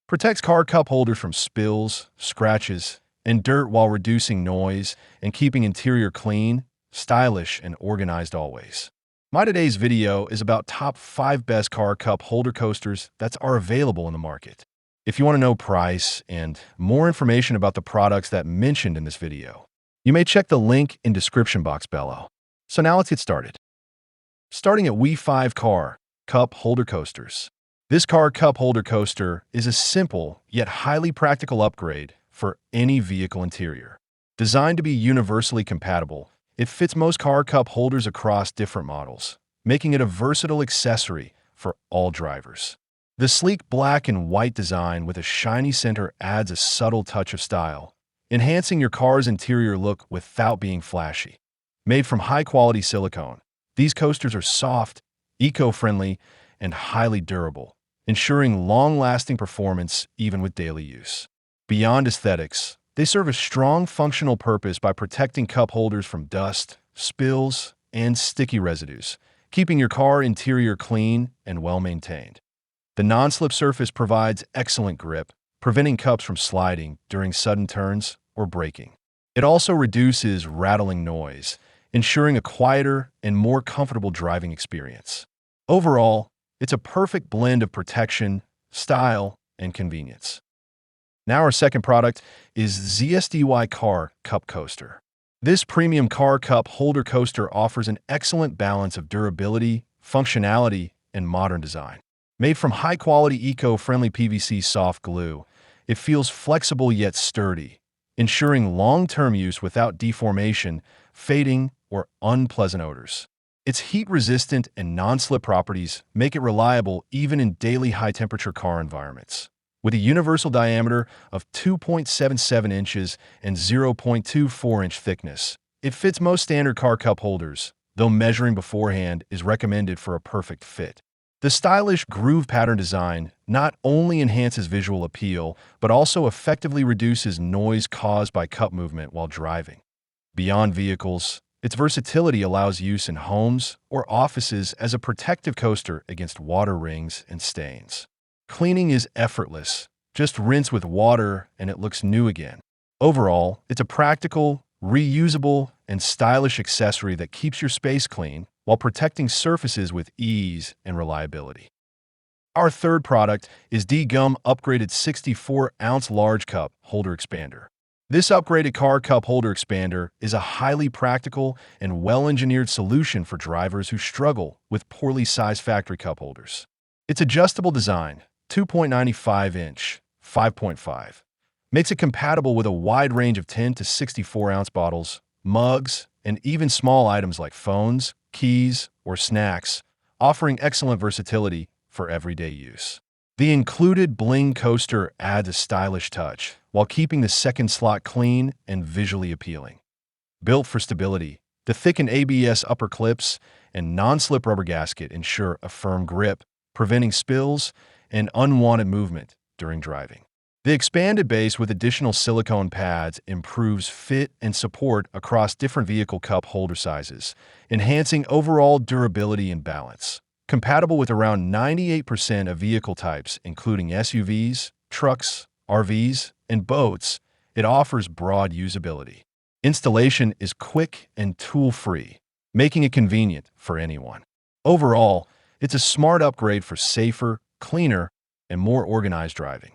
Protects car cup holders from spills, scratches, and dirt while reducing noise and keeping interior clean, stylish, and organized always. My today's video is about top 5 best car cup holder coasters that are available in the market. If you want to know price and more information about the products that mentioned in this video, you may check the link in description box below. So now let's get started. Starting at We5 Car Cup Holder Coasters. This car cup holder coaster is a simple yet highly practical upgrade for any vehicle interior. Designed to be universally compatible, it fits most car cup holders across different models, making it a versatile accessory for all drivers. The sleek black and white design with a shiny center adds a subtle touch of style, enhancing your car's interior look without being flashy. Made from high-quality silicone, these coasters are soft, eco-friendly, and highly durable, ensuring long-lasting performance even with daily use. Beyond aesthetics, they serve a strong functional purpose by protecting cup holders from dust, spills, and sticky residues, keeping your car interior clean and well-maintained. The non-slip surface provides excellent grip, preventing cups from sliding during sudden turns or braking. It also reduces rattling noise, ensuring a quieter and more comfortable driving experience. Overall, it's a perfect blend of protection, style, and convenience. Now our second product is ZSDY Car Cup Coaster. This premium car cup holder coaster offers an excellent balance of durability, functionality, and modern design. Made from high-quality eco-friendly PVC soft glue, it feels flexible yet sturdy, ensuring long-term use without deformation, fading, or unpleasant odors. Its heat-resistant and non-slip properties make it reliable even in daily high-temperature car environments. With a universal diameter of 2.77 inches and 0.24-inch thickness, it fits most standard car cup holders, though measuring beforehand is recommended for a perfect fit. The stylish groove pattern design not only enhances visual appeal, but also effectively reduces noise caused by cup movement while driving. Beyond vehicles, its versatility allows use in homes or offices as a protective coaster against water rings and stains. Cleaning is effortless. Just rinse with water and it looks new again. Overall, it's a practical, reusable, and stylish accessory that keeps your space clean while protecting surfaces with ease and reliability. Our third product is D-Gum Upgraded 64-ounce Large Cup Holder Expander. This upgraded car cup holder expander is a highly practical and well-engineered solution for drivers who struggle with poorly sized factory cup holders. Its adjustable design, 2.95-inch, 5.5, makes it compatible with a wide range of 10 to 64-ounce bottles, mugs, and even small items like phones, keys, or snacks, offering excellent versatility for everyday use. The included bling coaster adds a stylish touch, while keeping the second slot clean and visually appealing. Built for stability, the thickened ABS upper clips and non-slip rubber gasket ensure a firm grip, preventing spills and unwanted movement during driving. The expanded base with additional silicone pads improves fit and support across different vehicle cup holder sizes, enhancing overall durability and balance. Compatible with around 98% of vehicle types, including SUVs, trucks, RVs, and boats, it offers broad usability. Installation is quick and tool-free, making it convenient for anyone. Overall, it's a smart upgrade for safer, cleaner, and more organized driving.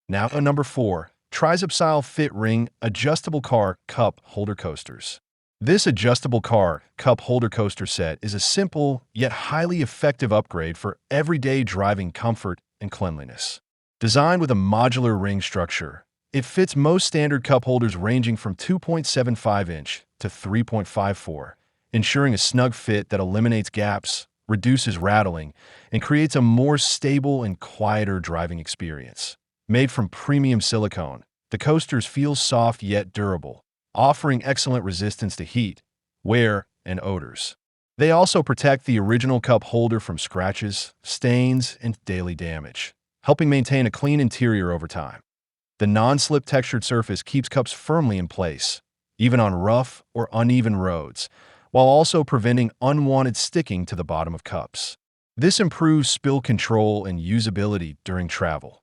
Now at number 4, Trizub-style Fit Ring Adjustable Car Cup Holder Coasters. This adjustable car cup holder coaster set is a simple yet highly effective upgrade for everyday driving comfort and cleanliness. Designed with a modular ring structure, it fits most standard cup holders ranging from 2.75-inch to 3.54, ensuring a snug fit that eliminates gaps, reduces rattling, and creates a more stable and quieter driving experience. Made from premium silicone, the coasters feel soft yet durable, offering excellent resistance to heat, wear, and odors. They also protect the original cup holder from scratches, stains, and daily damage, helping maintain a clean interior over time. The non-slip textured surface keeps cups firmly in place, even on rough or uneven roads, while also preventing unwanted sticking to the bottom of cups. This improves spill control and usability during travel.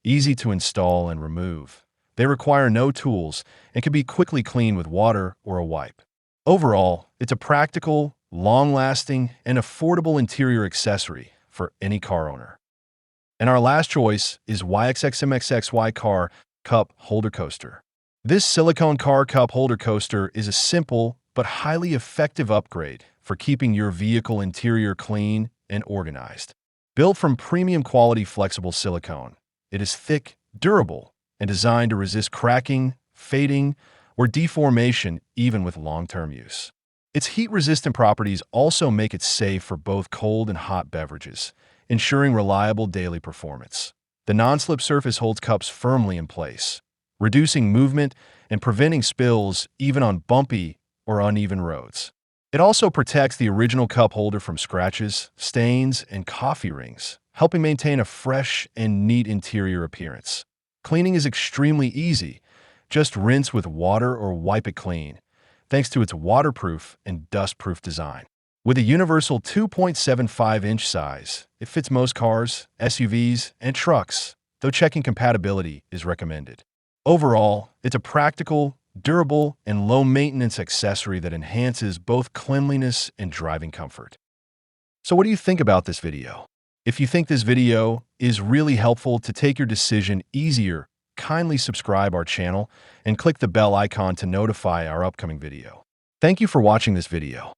easy to install and remove. They require no tools and can be quickly cleaned with water or a wipe. Overall, it's a practical, long-lasting, and affordable interior accessory for any car owner. And our last choice is YXXMXXY Car Cup Holder Coaster. This silicone car cup holder coaster is a simple but highly effective upgrade for keeping your vehicle interior clean and organized. Built from premium quality flexible silicone, it is thick, durable, and designed to resist cracking, fading, or deformation even with long-term use. Its heat-resistant properties also make it safe for both cold and hot beverages, ensuring reliable daily performance. The non-slip surface holds cups firmly in place, reducing movement and preventing spills even on bumpy or uneven roads. It also protects the original cup holder from scratches, stains, and coffee rings, helping maintain a fresh and neat interior appearance. Cleaning is extremely easy. Just rinse with water or wipe it clean, thanks to its waterproof and dust-proof design. With a universal 2.75-inch size, it fits most cars, SUVs, and trucks, though checking compatibility is recommended. Overall, it's a practical, durable, and low-maintenance accessory that enhances both cleanliness and driving comfort. So what do you think about this video? If you think this video is really helpful to take your decision easier, kindly subscribe our channel and click the bell icon to notify our upcoming video. Thank you for watching this video.